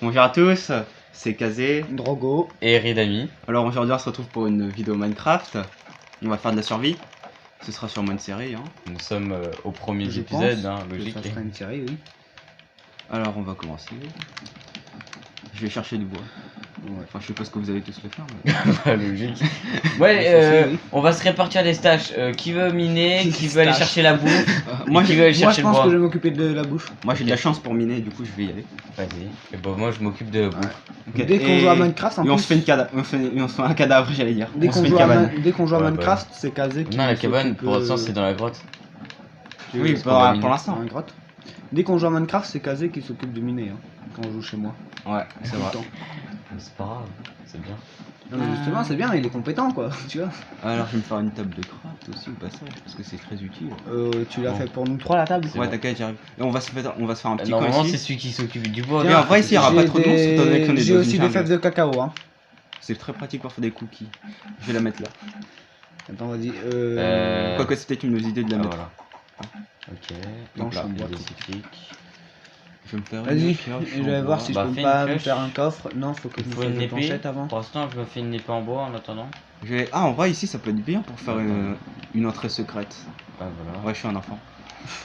Bonjour à tous, c'est Kazé, Drogo et Ridami. Alors aujourd'hui on se retrouve pour une vidéo Minecraft. On va faire de la survie. Ce sera sûrement une série. Hein. Nous sommes au premier Je épisode, pense hein, que logique. ça sera une série, oui. Alors on va commencer. Je vais chercher du bois. Ouais. Enfin je sais pas ce que vous allez tous le faire. Mais... Logique. Ouais, on va se répartir les stages. Qui veut miner, qui veut aller chercher la bouffe, moi qui j'ai veut aller Moi chercher je le pense bois. que je vais m'occuper de la bouffe. moi j'ai de la chance pour miner, du coup je vais y aller. Vas-y. Et bah moi je m'occupe de la bouffe. Ok. Dès qu'on joue à Minecraft, en et on plus, se fait une cadavre, on se fait un cadavre, j'allais dire. dès On se qu'on fait une joue, cabane. dès qu'on joue à Ouais, Minecraft, c'est Kazé qui Non, la cabane, s'occupe, pour l'instant c'est dans la grotte. Oui, parce qu'on va pour miner. l'instant. dans la grotte. Dès qu'on joue à Minecraft, c'est Kazé qui s'occupe de miner, hein, quand on joue chez moi. Ouais, c'est Tout le vrai. temps. Mais c'est pas grave, c'est bien. Non, mais justement, c'est bien, il est compétent, quoi, tu vois. Alors je vais me faire une table de craft aussi au passage, parce que c'est très utile. Tu l'as Bon. fait pour nous trois la table. C'est Ouais bon. t'inquiète, j'arrive. Et on va se faire un petit coin Normalement ici. c'est celui qui s'occupe du bois. Tiens, en vrai, ici, il y aura pas J'ai trop de monstres, étant donné qu'on est J'ai dans aussi une des jungle. fèves de cacao, hein. C'est très pratique pour faire des cookies. Je vais la mettre là. Attends, vas-y. Quoique c'est peut-être une mauvaise idée de la Ah, mettre. voilà. Ok. Donc là, en bois. Des cycliques. Je vais me faire Vas-y, une pioche je en vais voir bois. si Bah, je peux fais pas une me pioche. faire un coffre. Non, faut que je Il me faut fasse une des épée. planchettes avant. Pour l'instant je me fais une épée en bois en attendant. Ah, en vrai, ici ça peut être bien pour faire une entrée secrète. Ah voilà. Ouais, je suis un enfant.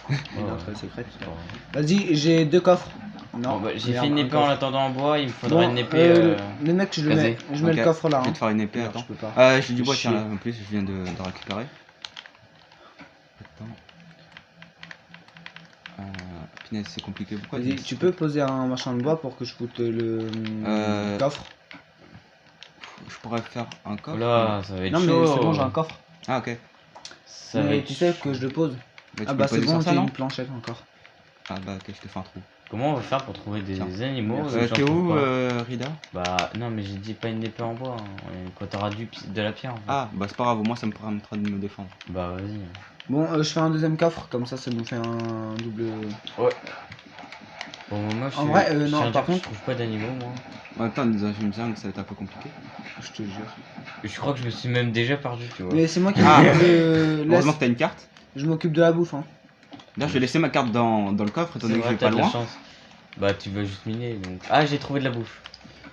Une Ouais, entrée ouais. secrète. C'est pas grave. Vas-y, j'ai deux coffres. Non, Bon, bah, j'ai merde, fait une un épée en coffre. attendant en bois, il me faudrait Bon, une épée. le mec, je Kazé. mets Ok. le coffre là. Je vais Hein. te faire une épée, Merde, attends. je peux pas. J'ai du bois, Chier. tiens, là, en plus, je viens de récupérer. Attends. Punaise, c'est compliqué. Pourquoi Vas-y, tu peux poser un machin de bois pour que je foute le coffre. Je pourrais faire un coffre. Oula, ça va être Non, mais chaud. c'est bon, j'ai un coffre. Ah, ok. Ça va Mais être tu sais chaud. que je le pose. Bah, tu Ah peux bah le poser c'est sur bon, ça, j'ai non une planchette encore. Ah, bah, ok, je te fais un trou. Comment on va faire pour trouver des animaux j'en T'es trouve où, pas. Rida? Bah non, mais j'ai dit pas une épée en bois. Hein. Et quand t'auras de la pierre. En fait. Ah, bah, c'est pas grave, au moins ça me permettra de me défendre. Bah vas-y. Bon, je fais un deuxième coffre, comme ça nous fait un double. Ouais. Bon, moi je En vrai, je non, tiens à par dire que contre- je trouve pas d'animaux moi. En même temps, dans une jungle, ça va être un peu compliqué. Je te jure. Je crois que je me suis même déjà perdu, tu vois. Mais c'est moi qui Ah. m'occupe de... Heureusement que t'as une carte. Je m'occupe de la bouffe, hein. D'ailleurs, je vais laisser ma carte dans le coffre, étant C'est donné que vrai, j'ai t'as pas de la loin. chance. Bah tu vas juste miner donc. Ah, j'ai trouvé de la bouffe.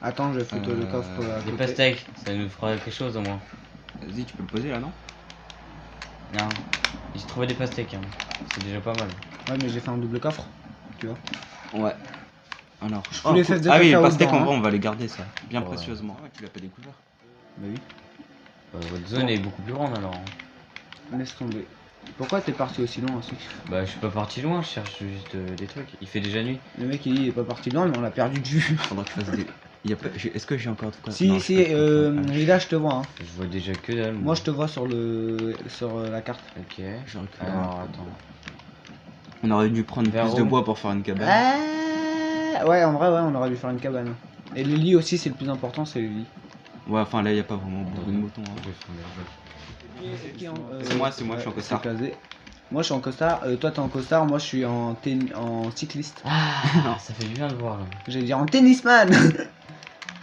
Attends, je vais foutre le coffre à Des côté. pastèques, ça nous fera quelque chose au moins. Vas-y, tu peux le poser là, non? Non. J'ai trouvé des pastèques, hein. C'est déjà pas mal. Ouais, mais j'ai fait un double coffre. Tu vois. Ouais. Alors, Je fous les cool. fesses de Ah oui, les cacao pastèques, dedans, en hein. vrai, on va les garder ça, bien Ouais. précieusement. Ouais, tu l'as pas découvert. Bah oui. Votre zone est beaucoup plus grande alors. Hein. Laisse tomber. Pourquoi t'es parti aussi loin aussi? Bah je suis pas parti loin, je cherche juste des trucs. Il fait déjà nuit. Le mec il est pas parti loin, mais on l'a perdu de vue. Faudra que je fasse des. Est-ce que j'ai encore de quoi? Si, Non, si, je peux pas. Rida, je te vois. Hein. Je vois déjà que dalle. Moi, je te vois sur la carte. Ok. Je récupère. Alors attends. On aurait dû prendre Vers plus de où bois pour faire une cabane. Ouais, en vrai, ouais, on aurait dû faire une cabane. Et les lits aussi, c'est le plus important, c'est les lits. Ouais, enfin là, y a pas vraiment beaucoup de moutons. Hein. Je vais filmer, C'est moi, je suis en costard. c'est Kazé. Moi, je suis en costard. Toi, t'es en costard. Moi, je suis en cycliste. Ah, ça fait du bien de voir là. J'allais dire en tennisman.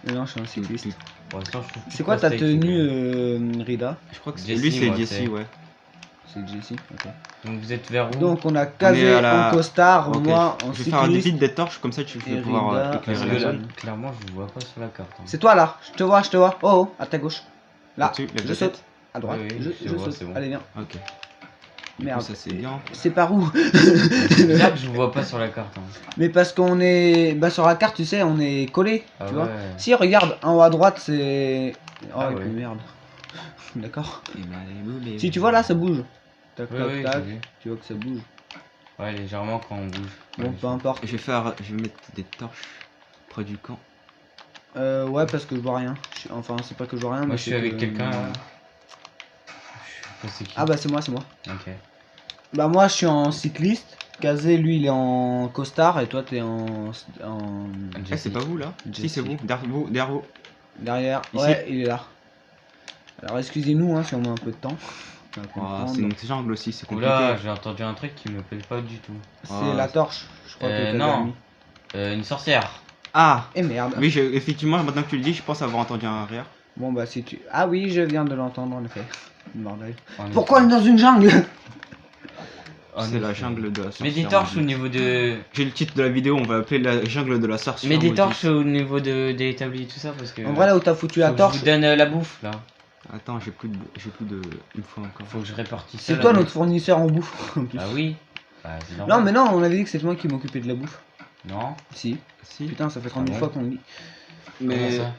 Mais non, je suis en cycliste. Pour l'instant, je trouve plus C'est quoi de ta pastèques, tenue, Rida? Je crois que c'est Jessie, lui, c'est moi, Jesse, c'est- ouais. C'est Jessie. Ok. Donc vous êtes vers où? Donc, on a Kazé est à la- en costard, Ok, moi en je vais faire un cycliste. vide des torches, comme ça tu Et vas pouvoir Rida, éclairer Parce la que zone. clairement, je vous vois pas sur la carte. Hein. C'est toi là. Je te vois, je te vois. Oh, oh, à ta gauche. Là, Là-dessus, lève je la saute. tête. À droite. Oui, oui, je je vois, saute. c'est bon. Allez, viens. Ok. Du Merde. coup, ça c'est bien. C'est par où? C'est bizarre que je vous vois pas sur la carte. Hein. Mais parce qu'on est. Bah, sur la carte, tu sais, on est collé. Ah tu vois. ouais. Si, regarde, en haut à droite, c'est. Oh, Ah et ouais. puis merde. D'accord. Et ben, les Si tu vois là, ça bouge. Tac, Oui, tac, oui, tac. j'ai vu. Tu vois que ça bouge. Ouais, légèrement quand on bouge. Bon, Ouais, peu importe. Je vais mettre des torches près du camp. Ouais, parce que je vois rien. Enfin, c'est pas que je vois rien, Moi mais je suis c'est avec que- quelqu'un là. Je sais pas c'est qui. Ah, bah, c'est moi, c'est moi. Ok. Bah, moi, je suis en cycliste. Kazé, lui, il est en costard. Et toi, t'es en. Eh, c'est pas vous là? Si, c'est vous. Derrière vous. Derrière. Ici. Ouais, il est là. Alors, excusez-nous hein, si on met un peu de temps. On va Oh, comprendre. c'est une jungle aussi, c'est compliqué. Oula, j'ai entendu un truc qui me plaît pas du tout. C'est Ah, la torche. Je crois que Kazé a non. mis. Une sorcière. Ah! Et merde. Oui, effectivement, maintenant que tu le dis, je pense avoir entendu un rire. Bon, bah, si tu. Ah, oui, je viens de l'entendre en effet. Bordel. On est- Pourquoi on est dans une jungle? Oh, C'est non, la c'est- jungle de la sorcière. Mets des torches au niveau de. J'ai le titre de la vidéo, on va appeler la jungle de la sorcière. Mets des maudite. torches au niveau des établis et tout ça parce que. En vrai, là où t'as foutu la faut que je torche, vous donne la bouffe là. Attends, j'ai plus de. Une fois encore. Faut que je répartisse ça. c'est la toi bouffe. notre fournisseur en bouffe. en plus. Ah oui. Bah, c'est normal. Non, mais non, on avait dit que c'était moi qui m'occupais de la bouffe. Non. Si. Si. Putain, ça fait 30 000 Ah fois bon qu'on le dit. Comment Mais. ça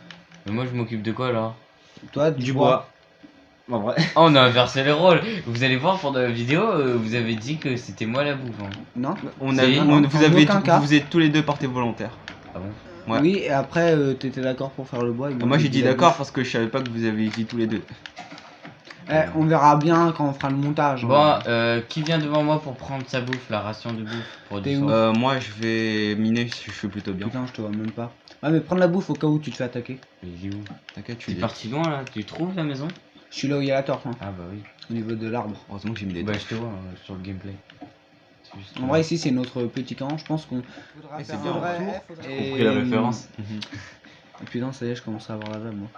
Mais moi je m'occupe de quoi là? Toi, Du bois. En vrai. Oh, on a inversé les rôles. Vous allez voir pendant la vidéo, vous avez dit que c'était moi la bouffe. Hein. Non. On Si. a, Non, non, vous en avez, aucun cas. vous êtes tous les deux partis volontaires. Ah bon? Ouais. Oui, et après, t'étais d'accord pour faire le bois. et Moi j'ai dit la d'accord bouffe. parce que je savais pas que vous avez dit tous les deux. On verra bien quand on fera le montage. Bon, hein. qui vient devant moi pour prendre sa bouffe, la ration de bouffe pour T'es du où soir? Moi je vais miner si je suis plutôt bien. Putain, je te vois même pas. Ouais, mais prends de la bouffe au cas où tu te fais attaquer. Mais il est où? T'inquiète, tu Tu es es parti loin là? Tu trouves la maison? Je suis là où il y a la torche, hein, Ah bah oui. au niveau de l'arbre. Heureusement que j'ai mis des Bah torches. je te vois sur le gameplay. C'est juste En vrai, ici, c'est notre petit camp. Je pense qu'on. Et c'est bien, Et... compris la référence. Putain, ça y est, je commence à avoir la dalle, moi.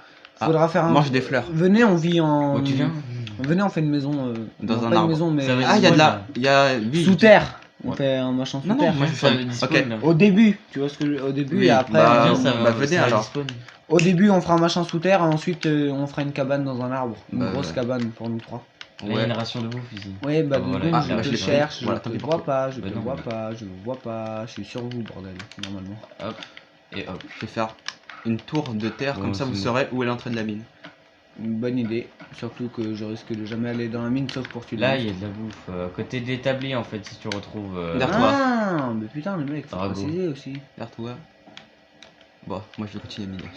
Ah, Faudra faire un. mange des fleurs. Venez, on vit en. Oh, tu viens? Venez, on fait une maison. Dans non, un pas arbre. Une maison, mais. Ça va être Ah, il y a de spawn, la. là. Il y a. oui, Sous terre. On Ouais. fait un machin sous Non, non, terre. moi, je Ça fais- va ok. dispawn là. Au début, tu vois ce que au début Oui, et après. bah, Viens, ça va, venez ça va alors. dispawn. Au début, on fera un machin sous terre et ensuite on fera une cabane dans un arbre. Une grosse ouais. cabane pour nous trois. Là, il y a Ouais. une ration de bouffe ici. Ouais, bah, Ah, de voilà. deux, Ah, je bah, te je l'ai cherche, pris. Voilà, je tant te pis pour vois toi. pas, je Bah te non, vois mais- pas, je vois pas, je suis sur vous, bordel, normalement. Hop. Et hop. Je vais faire une tour de terre, Ouais, comme ça c'est vous bon. saurez où est l'entrée de la mine. Une bonne idée, surtout que je risque de jamais aller dans la mine sauf pour tuer Là, des il y a de la bouffe. À côté de l'établi, en fait, si tu retrouves. Derrière monstres. toi. Ah, mais putain, le mec, faut Drago. préciser aussi. Derrière toi. Bon, moi je vais continuer à miner.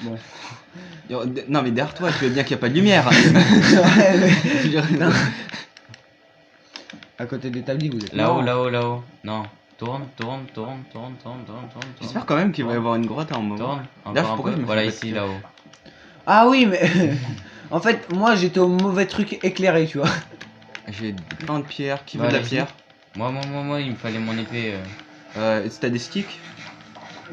Bon. Non mais derrière toi, tu vois bien qu'il n'y a pas de lumière. Ouais, mais- Je veux dire, Putain. À côté de l'établi, vous êtes Là-haut, marrant. là-haut, là-haut. Non. Tourne. J'espère quand même qu'il va y avoir une grotte à un moment. Tourne. Là, Encore un pourquoi peu. je me Voilà, fais pas ici, de- là-haut. Ah oui, mais en fait, moi j'étais au mauvais truc éclairé, tu vois. J'ai plein de pierres. Qui veut Voilà, de la ici. pierre Moi, il me fallait mon épée. Est-ce que t'as des sticks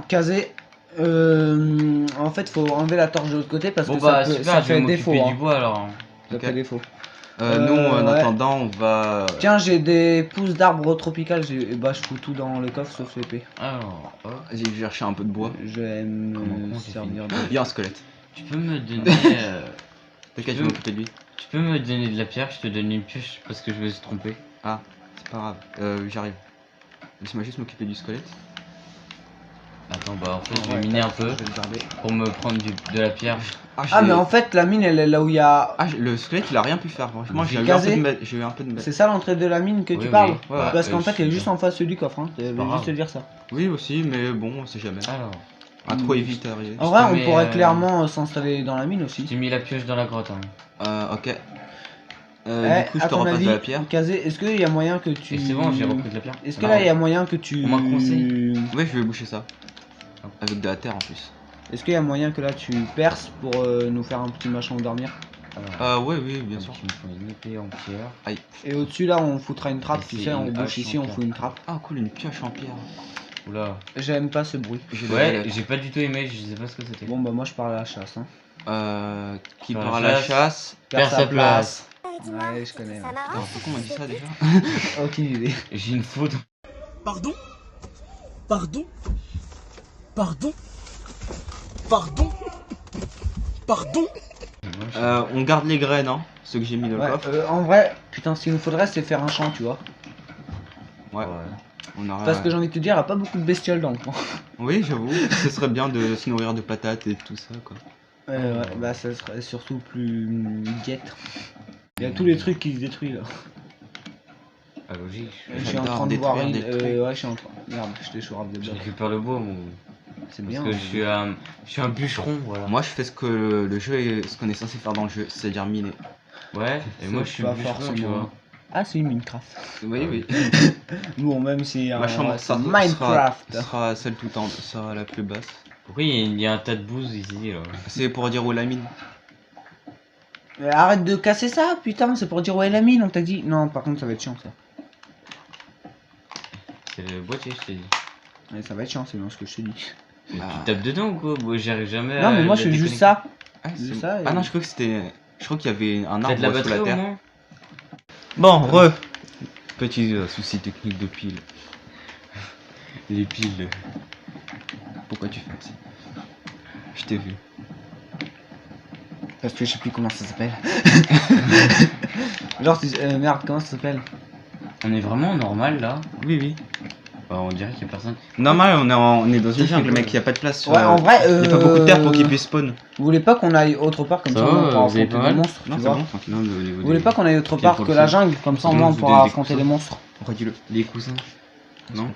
Casé. En fait, faut enlever la torche de l'autre côté parce Bon, que bah, ça, super, ça je vais fait m'occuper défaut. du Hein. bois alors. Ça Ok. fait défaut. Nous, en ouais. attendant, on va. Tiens, j'ai des pousses d'arbres tropicales. Bah, je fous tout dans le coffre sauf l'épée. Alors, hop. Vas-y, je vais chercher un peu de bois. Je vais Comment me j'ai servir de. Il y a un squelette. Tu peux me donner. T'inquiète, je peux- vais m'occuper de lui. Tu peux me donner de la pierre, je te donne une pioche parce que je me suis trompé. C'est pas grave. J'arrive. Laisse-moi juste m'occuper du squelette. Attends, bah en fait, je vais Ouais, miner un peu Je vais le garder. pour me prendre de la pierre. Ah, j'ai- mais en fait, la mine elle est là où il y a. Le squelette il a rien pu faire, franchement. J'ai eu, Gazé. j'ai eu un peu de. C'est ça l'entrée de la mine que Oui, tu oui. parles Ouais, Parce qu'en je fait, elle est suis juste en face du coffre. Hein. Je pas vais juste grave. te dire ça. Oui, aussi, mais bon, on sait jamais. Alors, Ah, trop évite à arriver. En vrai, te on mets, pourrait clairement s'installer dans la mine aussi. j'ai mis la pioche dans la grotte. Hein. Ok. Eh, Du coup, je à te ton repasse avis, de la pierre. Kazé, est-ce qu'il y a moyen que tu. Et c'est bon, j'ai repris de la pierre. Est-ce que Non. là, il y a moyen que tu. On m'a conseillé. Ouais, je vais boucher ça. Avec de la terre en plus. Est-ce qu'il y a moyen que là tu perces pour nous faire un petit machin où dormir? Alors, Ouais, oui, bien donc, sûr. il me faut une épée en pierre. Et au-dessus là, on foutra une trappe, Et tu c'est sais, on une bouche hache ici, en on pierre. fout une trappe. Ah, cool, une pioche en pierre. Oula. J'aime pas ce bruit. Ouais, j'ai pas du tout aimé, je sais pas ce que c'était. Bon, bah, moi je pars à la chasse. Hein. Qui Faire part à la la chasse. chasse. Perd sa place. Ouais, je connais. Ouais. Attends, pourquoi on m'a dit ça déjà Aucune idée. J'ai une faute. Pardon? Pardon? Pardon? Pardon? Pardon? On garde les graines, hein. Ceux que j'ai mis dans Ouais, le coffre. en vrai, putain, ce qu'il nous faudrait c'est faire un champ, tu vois. Ouais. On aura... Parce que j'ai envie de te dire, il y a pas beaucoup de bestioles dans le coin. Oui, j'avoue. Ce serait bien de se nourrir de patates et tout ça, quoi. Ouais, bah ça serait surtout plus diète. Il y a tous les trucs qui se détruisent là. Ah, logique. Je suis en J'adore train de voir détruire une. des trucs. Ouais, je suis en train. Merde, je t'ai chourave de Je blocs. récupère le bois, mon. C'est Parce bien. que hein. je suis un bûcheron, voilà. Moi, je fais ce que le jeu est... ce qu'on est censé faire dans le jeu, c'est-à-dire miner. Ouais, et moi je suis pas bûcheron, tu forcément. vois. Ah, c'est une Minecraft. Oui, oui. Nous, même si Ma chambre c'est sera, Minecraft. sera celle tout en sera la plus basse. Pourquoi il y a un tas de bouse ici là? C'est pour dire où est la mine. Arrête de casser ça, putain, c'est pour dire où est la mine, on t'a dit. Non, par contre, ça va être chiant ça. C'est le boîtier, je t'ai dit. Ouais, ça va être chiant, c'est bien ce que je te dis. Mais Ah. tu tapes dedans ou quoi? Moi j'arrive jamais Non, à. mais moi, la je fais juste déconnecter. ça. Ah, C'est c'est- ça, et- ah non, je crois que c'était. Je crois qu'il y avait un T'as de la arbre sous batterie la au terre. moins? Bon, Petit souci technique de pile. Les piles. Pourquoi tu fais ça? Je t'ai vu. Parce que je sais plus comment ça s'appelle. Genre, merde, comment ça s'appelle? On est vraiment normal là. Oui, oui. Bah, on dirait qu'il y a personne. Normal, on est dans une jungle, mec, il y a pas de place. Ouais, en vrai, il y a pas beaucoup de terre pour qu'il puisse spawn. Vous voulez pas qu'on aille autre part comme Ça ça, va, on pourra vous avez affronter pas des mal monstres, Non, tu c'est vois? bon, tranquille. Vous voulez pas qu'on aille autre Quel part que la pourcent jungle, comme ça au Non, moins on vous pourra des affronter coussins. les monstres. Redis-le. Les coussins. Non.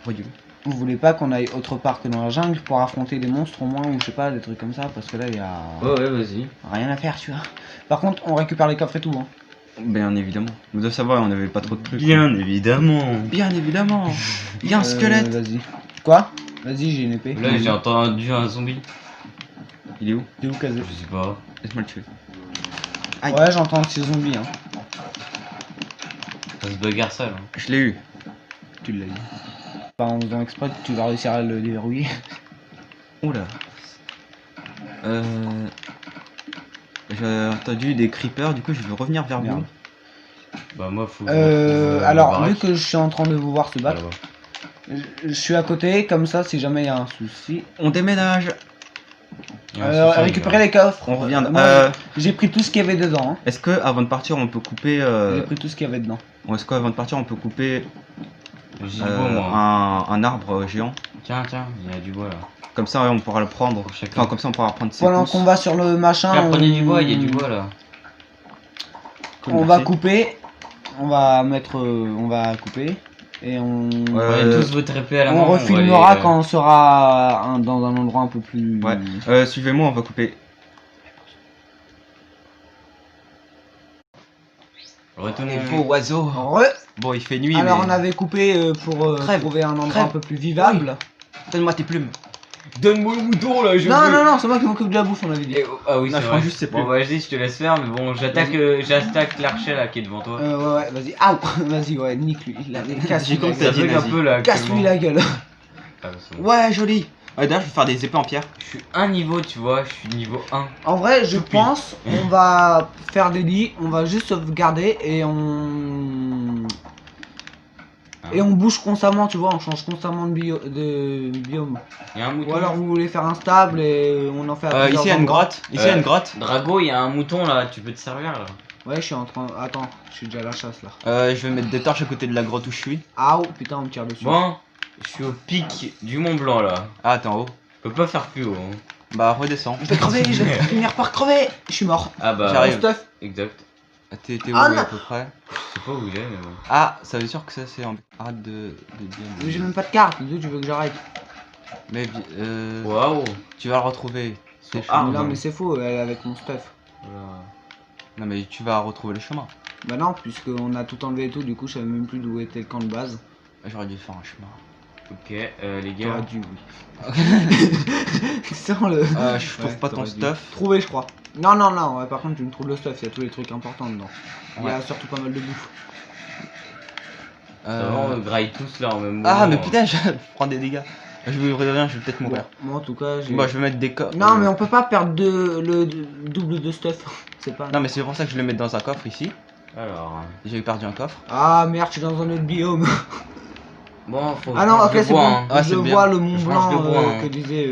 Redis-le. Vous voulez pas qu'on aille autre part que dans la jungle pour affronter des monstres au moins, ou je sais pas, des trucs comme ça, parce que là il y a Ouais, vas-y. rien à faire, tu vois. Par contre, on récupère les coffres et tout, hein. Bien évidemment. Vous devez savoir, on avait pas trop de trucs. Bien évidemment. Bien évidemment. Il y a un squelette. Vas-y. Quoi? Vas-y, j'ai une épée. Là, j'ai entendu un zombie. Il est où? T'es où, Kazé? Je sais pas. Laisse-moi le tuer. Aïe. Ouais, j'entends ces zombies, hein. Ça se bagarre seul. Hein. Je l'ai eu. Tu l'as dit. Pas en faisant exprès, tu vas réussir à le déverrouiller. Oula. J'ai entendu des creepers, du coup je vais revenir vers Merde. vous. Bah, moi, faut. que je retrouve, Alors, la vu baraque. que je suis en train de vous voir se battre, Voilà. je suis à côté, comme ça, si jamais il y a un souci. On déménage. Il y a un sous-sol, Récupérer là. les coffres. On revient. Moi, j'ai pris tout ce qu'il y avait dedans, hein. Est-ce que avant de partir on peut couper J'ai pris tout ce qu'il y avait dedans. ou est-ce qu'avant de partir on peut couper J'ai du bois, moi. un arbre géant? Tiens, il y a du bois là. Comme ça ouais, on pourra le prendre. Pour chacun. Enfin comme ça on pourra prendre ses Pendant pousses. qu'on va sur le machin, Là, prenez du bois, il y a du bois là. Cool, on va merci. couper. On va mettre, on va couper et on. Prenez tous votre épée à la main. On va refilmera aller, quand on sera dans un endroit un peu plus. Ouais. Suivez-moi, on va couper. Retournez. oiseau. Re- Bon il fait nuit Alors mais... on avait coupé pour Crève. trouver un endroit Crève. un peu plus vivable. Donne-moi tes plumes. Donne-moi le mouton là, je Non, non, non, c'est moi qui m'occupe de la bouffe, on avait dit. Ah oui, Non, c'est je vrai. prends juste ses Bon, plumes. vas-y, je te laisse faire, mais bon, j'attaque l'archer là qui est devant toi. Ouais, vas-y. Ah, vas-y, ouais, nique lui. Casse-lui J'ai compris. la Ça dit, bug un vas-y. peu là. Casse-lui la gueule. Ah, c'est bon. Ouais joli. Ouais d'ailleurs je vais faire des épées en pierre. Je suis un niveau, tu vois, je suis niveau 1. En vrai, je Toupie. pense, on va faire des lits, on va juste sauvegarder et on. Et on bouge constamment, tu vois, on change constamment de biome. Il y a un mouton. Ou alors vous voulez faire un stable et on en fait à plusieurs Ici il y a une endroits. grotte. Ici il y a une grotte. Drago, il y a un mouton là, tu peux te servir là. Ouais, je suis en train. Attends, je suis déjà à la chasse là. Je vais mettre des torches à côté de la grotte où je suis. Ah, putain, on me tire dessus. Bon, je suis au pic du Mont Blanc là. Ah t'es en haut. Je peux pas faire plus haut. Hein. Bah redescends. Je vais crever, je vais finir par crever. Je suis mort. Ah bah, J'arrive. Stuff. exact. T'es où Ah, à non. peu près? Je sais pas où il est, mais bon. Ah ça veut dire que ça c'est en... Arrête de Mais j'ai dire. même pas de carte, d'où tu veux que j'arrête? Mais Waouh. tu vas le retrouver. C'est Ah, chaud. Non, non. mais c'est faux, elle est avec mon stuff. Non mais tu vas retrouver le chemin. Bah non, puisqu'on a tout enlevé et tout, du coup je savais même plus d'où était le camp de base. J'aurais dû faire un chemin. Ok, les gars. T'aurais dû, oui. Sans le. Je trouve Ouais, pas ton t'aurais dû. stuff. Trouver, je crois. Non, non, non, ouais, par contre tu me trouves le stuff, il y a tous les trucs importants dedans. Il y a Ouais. surtout pas mal de bouffe. On graille tous là en même moment. Ah mais putain je prends des dégâts. Je vais rien, je vais peut-être mourir. Moi en tout cas, j'ai. Moi je vais mettre des coffres. Non, mais on peut pas perdre le double de stuff. C'est pas. Non mais c'est pour ça que je le mets dans un coffre ici. Alors. J'ai perdu un coffre. Ah merde, je suis dans un autre biome. Bon, faut. Ah non, je ok, le c'est bois, bon. hein. Ah, je c'est bien. vois le Mont Je Blanc mange de bois, hein. que disait.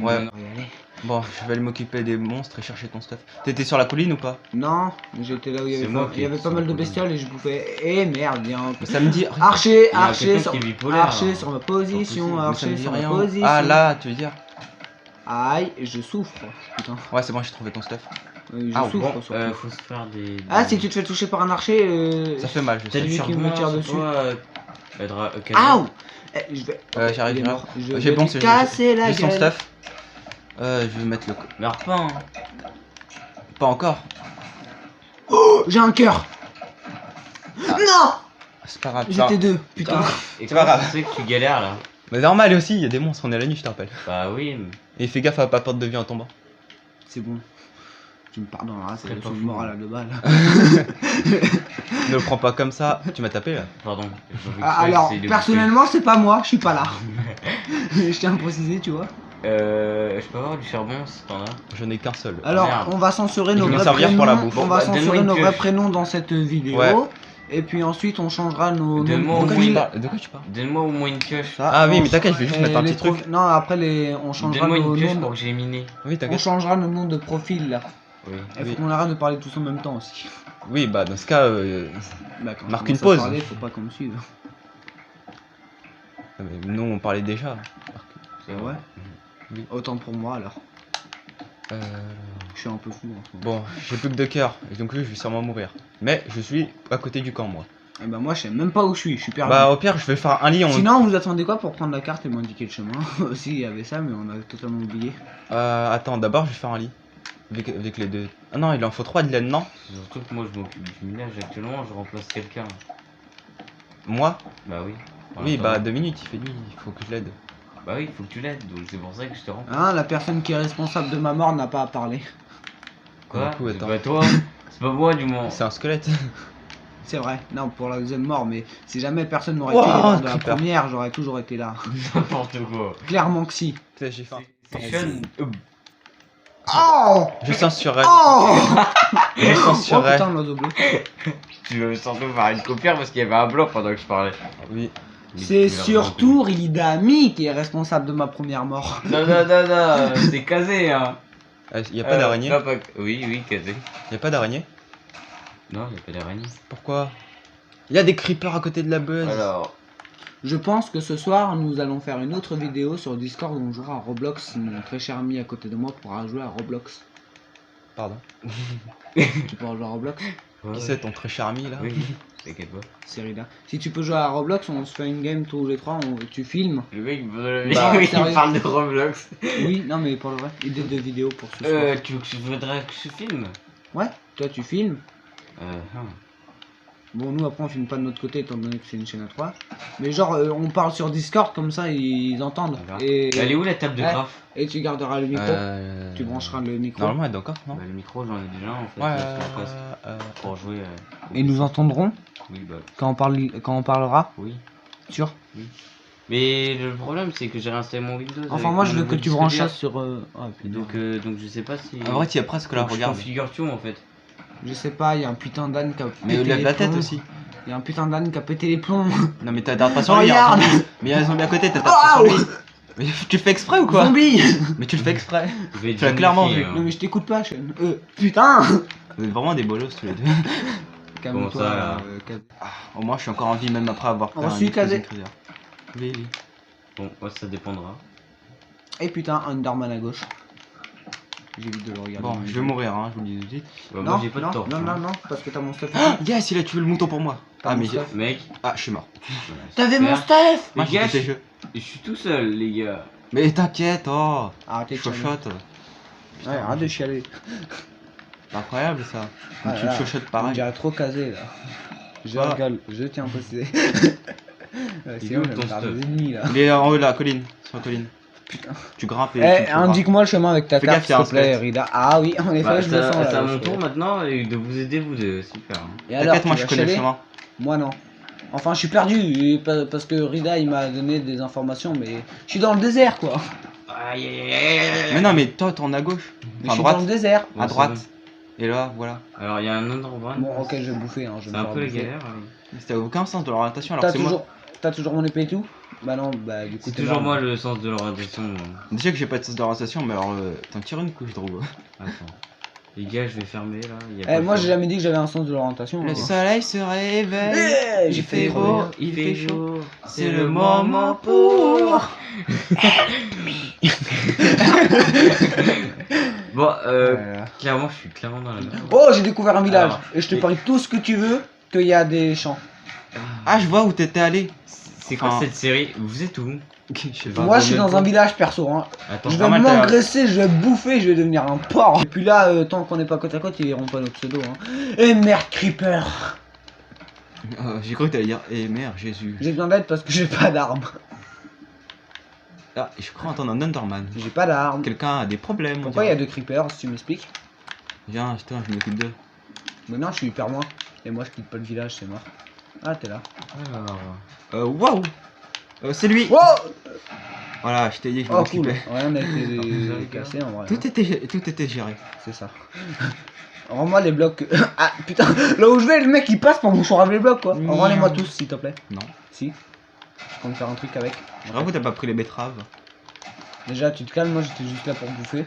Ouais. Allez. Bon, je vais aller m'occuper des monstres et chercher ton stuff. T'étais sur la colline ou pas? Non, j'étais là où il y C'est avait, moi pas, qui il y avait suis pas mal de sur le bestioles et je bouffais. Eh merde, il y a un. Mais ça me dit. Archer, Il y a archer, quelqu'un sur... qui est bipolaire, archer là. sur ma position, Mais Mais ça me archer dit sur ma rien. position. Ah là, tu veux dire? Aïe, je souffre. Putain, Ouais, c'est bon, j'ai trouvé ton stuff. je Ah, souffre Bon, surtout. faut se faire des. Ah, si tu te fais toucher par un archer, Ça fait mal, je T'as sais. lui du qui charbon me là, tire sur dessus. toi, Aouh je vais. J'arrive, Il est j'arrive. mort. Je J'ai vais bon, lui c'est casser la juste son gueule. stuff. Je vais mettre le. Meurs pas, hein. Pas encore. Oh, j'ai un cœur. Non, C'est pas grave. j'étais deux. Putain. Et C'est pas comment grave. ça se fait que tu galères là? Mais normal aussi, il y a des monstres, on est à la nuit, je te rappelle. Bah oui. Et fais gaffe à pas perdre de vie en tombant. C'est bon. Tu me pardonnes, là, c'est Très le pas truc fou. moral à 2 balles. Ne le prends pas comme ça, tu m'as tapé là. Pardon. Ah, alors, personnellement, c'est pas moi, je suis pas là. Je tiens à préciser, tu vois. Je peux avoir du charbon si t'en as? J'en ai qu'un seul. Alors, Merde. on va censurer nos Je vais m'en vrais servir prénoms. pour la bouffe. On va Bah, donne-moi censurer une nos pioche. vrais prénoms dans cette vidéo. Ouais. Et puis ensuite on changera nos Donne-moi noms au de moins profil. De quoi tu parles? Donne-moi au moins une pioche. Ah oui, mais t'inquiète, je vais juste Et mettre un les petit truc. Non, après on changera Donne-moi nos une pioche noms. pour que j'ai miné. Oui, On t'inquiète. changera nos noms de profil là. Oui. Il faut Oui. qu'on arrête de parler tous en même temps aussi. Oui, bah dans ce cas, Bah, quand Marque on une commence à pause. parler, faut pas qu'on me suive. nous on parlait déjà. C'est Ouais. Oui. Autant pour moi alors. Euh, Je suis un peu fou en ce moment. Bon, j'ai plus que 2 cœurs, et donc je vais sûrement mourir. Mais je suis à côté du camp, moi. Et bah moi je sais même pas où je suis perdu. Bah au pire, je vais faire un lit. Sinon vous attendez quoi pour prendre la carte et m'indiquer le chemin? Aussi il y avait ça mais on a totalement oublié. Attends, d'abord je vais faire un lit. Avec les deux. Ah non, il en faut 3 de laine, non? Surtout que moi je m'occupe du minage actuellement, je remplace quelqu'un. Moi? Bah oui. Oui, Voilà, bah 2 minutes, il fait nuit, il faut que je l'aide. Bah oui, il faut que tu l'aides, donc c'est pour ça que je te rends. Hein, la personne qui est responsable de ma mort n'a pas à parler. Quoi? Du coup, C'est attends. pas toi? C'est pas moi du moins. C'est un squelette. C'est vrai, non pour la deuxième mort mais si jamais personne m'aurait Wow, été lors de la creeper. première j'aurais toujours été là. N'importe quoi. Clairement que si. Putain, j'ai faim. C'est Sean. Oh Je censurerai. Oh Je Oh censurerai. putain l'oiseau bleu. Tu veux surtout faire une copière parce qu'il y avait un blanc pendant que je parlais. Oui. C'est surtout Ridami qui est responsable de ma première mort. Non, non, non, non, c'est casé hein. Y a pas d'araignée? non, pas- Oui, oui, casé. Y a pas d'araignée? Non, y a pas d'araignée. Pourquoi? Y a des creepers à côté de la buzz. Alors, Je pense que ce soir nous allons faire une autre vidéo sur Discord où on jouera à Roblox. Mon très cher ami à côté de moi pourra jouer à Roblox. Pardon. Tu pourras jouer à Roblox? Qui c'est ton très cher ami là? Oui, t'inquiète pas. C'est Rida. Si tu peux jouer à Roblox, on se fait une game tous les trois, tu filmes. Le mec, Bah, oui, sérieux. il parle de Roblox. Oui, non mais pour le vrai, idée de vidéo pour ce soir. Tu veux que je voudrais que je filme Ouais, toi tu filmes. Hum. Bon, nous après on filme pas de notre côté étant donné que c'est une chaîne à 3. Mais genre, on parle sur Discord comme ça ils entendent. D'accord. Et, Elle est où la table de Ouais. graphe et tu garderas le micro. Tu brancheras le micro. Normalement, elle est encore, non? Bah, le micro, j'en ai déjà en fait. Ouais, là, sur le casque, pour jouer. Et nous entendrons Oui, bah, quand on parlera. oui. Sûr. Mais le problème, c'est que j'ai réinstallé mon Windows. Enfin avec moi mon je veux nouveau que tu disque branches dur. ça sur. Ah, putain. Donc je sais pas si. En vrai, tu y as presque là, Faut que je regarde. configure tout en fait. Je sais pas, il y a un putain d'âne qui a Mais pété lève les la tête plombs. aussi. Il y a un putain d'âne qui a pété les plombs. Non, mais t'as pas sur lui. hein. Regarde. Mais y'a un zombie à côté, t'as pas sur Oh lui. Mais tu le fais exprès ou quoi? Zombie. Mais tu le fais exprès. Je vais Tu l'as clairement zombifier, vu. hein. Non mais je t'écoute pas, Sean. Putain. Vous êtes vraiment des bolos tous les deux. Calme-toi. ça, là Kaz. Au moins, je suis encore en vie même après avoir pris On suit Kazé. Oui, oui. Bon, ouais, ça dépendra. Et putain, Underman à gauche. J'évite de le regarder. Bon, je vais mourir, hein, je vous le dis tout de suite. Bah, Non, moi j'ai pas non, de torche. non, hein. non, non, parce que t'as mon stuff. Yes, il a tué le mouton pour moi. T'as Ah, mon mais stuff. Mec, ah, je suis mort. voilà, T'avais super. mon stuff. Moi, Les j'ai gars, quitté le jeu. je suis tout seul, les gars. Mais t'inquiète, oh. Arrêtez de chialer. Chochotte. Ouais, arrête de chialer. C'est incroyable ça. Ah, Tu là, le chochottes On pareil. dirait trop casé là. Je Voilà. rigole, je tiens à préciser. Il Sinon, est où je vais ton me faire stuff des ennemis là. Il est en haut là, colline. Sur la colline. Putain. Tu grimpes et. Eh, tu trouveras. indique-moi le chemin avec ta Fais carte, gaffe, s'il y a un te plaît, squelette. Rida. Ah oui, en effet, Bah, je le sens là. c'est à le mon tour squelette. maintenant et de vous aider, vous deux. Super. hein. Et alors, T'inquiète, moi tu je vas connais le chialer chemin. Moi non. Enfin, je suis perdu parce que Rida il m'a donné des informations, mais je suis dans le désert quoi. Aïe aïe aïe aïe aïe. Mais non, mais toi, tourne à gauche. Mais je Enfin, à suis droite. dans le désert. Bon, À c'est droite. bon. Et là, voilà. Alors il y a un underground. Bon, ok, je vais bouffer. Hein, je vais C'est me un faire peu la bouffer. galère. allez. C'était aucun sens de l'orientation alors que c'est moi. T'as toujours mon épée et tout? Bah non, bah du coup. C'est t'es toujours là. moi le sens de l'orientation. Déjà que j'ai pas de sens d'orientation, mais alors t'en tires une couche, Drogo. Attends. Les gars, je vais fermer là. Il y a Eh, pas moi de j'ai temps. jamais dit que j'avais un sens de l'orientation. Le hein. soleil se réveille. Eh, il j'ai fait failli beau, crever. il fait chaud. C'est le moment pour. Bon, Voilà. clairement, je suis clairement dans la merde. Oh, j'ai découvert un village. Alors, et je te et- parie tout ce que tu veux qu'il y a des champs. Ah, je vois où t'étais allé. C'est quoi Enfin, cette série? Vous êtes où? Je sais Bah, Moi je suis même dans pas. un village perso. Hein. Attends, Je vais pas mal, t'as- m'engraisser, je vais bouffer, je vais devenir un porc. Et puis là, tant qu'on n'est pas côte à côte, ils verront pas nos pseudos. Hein. Et merde, Creeper. J'ai cru que t'allais dire, eh merde, Jésus. J'ai besoin d'aide parce que j'ai pas d'armes. Ah, je crois entendre un Underman. J'ai pas d'armes. Quelqu'un a des problèmes. on Pourquoi il y a dirait. deux creepers si tu m'expliques? Viens, putain, je m'occupe d'eux. Maintenant je suis hyper loin. Et moi je quitte pas le village, c'est mort. Ah, t'es là. alors. Waouh. C'est lui. Wow. Voilà, je t'ai dit que je Oh cool. m'occupais. Rien n'a été les gars. cassé en vrai. Tout était géré. C'est ça. Rends-moi les blocs. Ah putain, là où je vais, le mec il passe pour mouchoir les blocs quoi. Rends-les-moi tous s'il te plaît. Non. Si. Je compte faire un truc avec. Bravo, t'as pas pris les betteraves. Déjà, tu te calmes, moi j'étais juste là pour bouffer.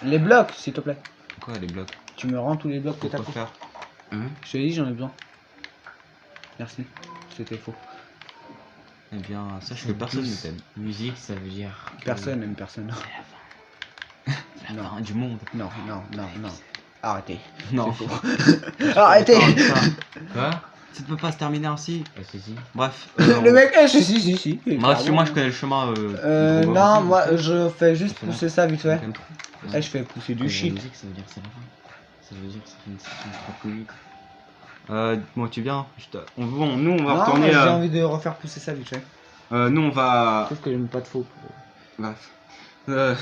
Les blocs, s'il te plaît. Quoi, les blocs? Tu me rends tous les blocs que t'as Pourquoi pris. faire? Je te dis, j'en ai besoin. Merci. C'était faux. Eh bien, sache que personne ne t'aime. Musique, ça veut dire. Personne aime personne. La fin du monde. Non. Arrêtez. Non. C'est faux. Arrêtez. Quoi? Ça ne peut pas se terminer ainsi. Si, si. Bref. Le mec, si. Moi, si moi je connais le chemin. Non, moi je fais juste pousser ça vite fait. Ouais. Je fais pousser du La shit. musique, ça veut dire c'est la fin. Ça veut dire que c'est une session trop cool. Bon, tu viens. Bon, nous on va Non, retourner. j'ai envie de refaire pousser ça vite fait. Nous on va. Sauf que j'aime pas de faux. Bref. Ouais,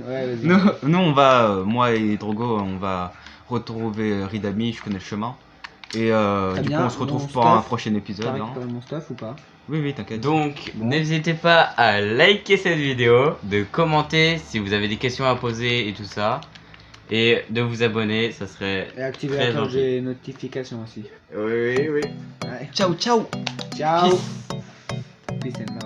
vas-y. Nous on va. Moi et Drogo, on va retrouver Ridami. Je connais le chemin. Et Très du bien, coup, on se retrouve mon pour un stuff. prochain épisode. T'as Hein. récupéré mon stuff ou pas? Oui, t'inquiète. Donc, Bon. n'hésitez pas à liker cette vidéo, de commenter si vous avez des questions à poser et tout ça. Et de vous abonner, ça serait. Et activer Très la cloche gentil. des notifications aussi. Oui. Ouais. Ciao. Ciao. Peace. Peace and love.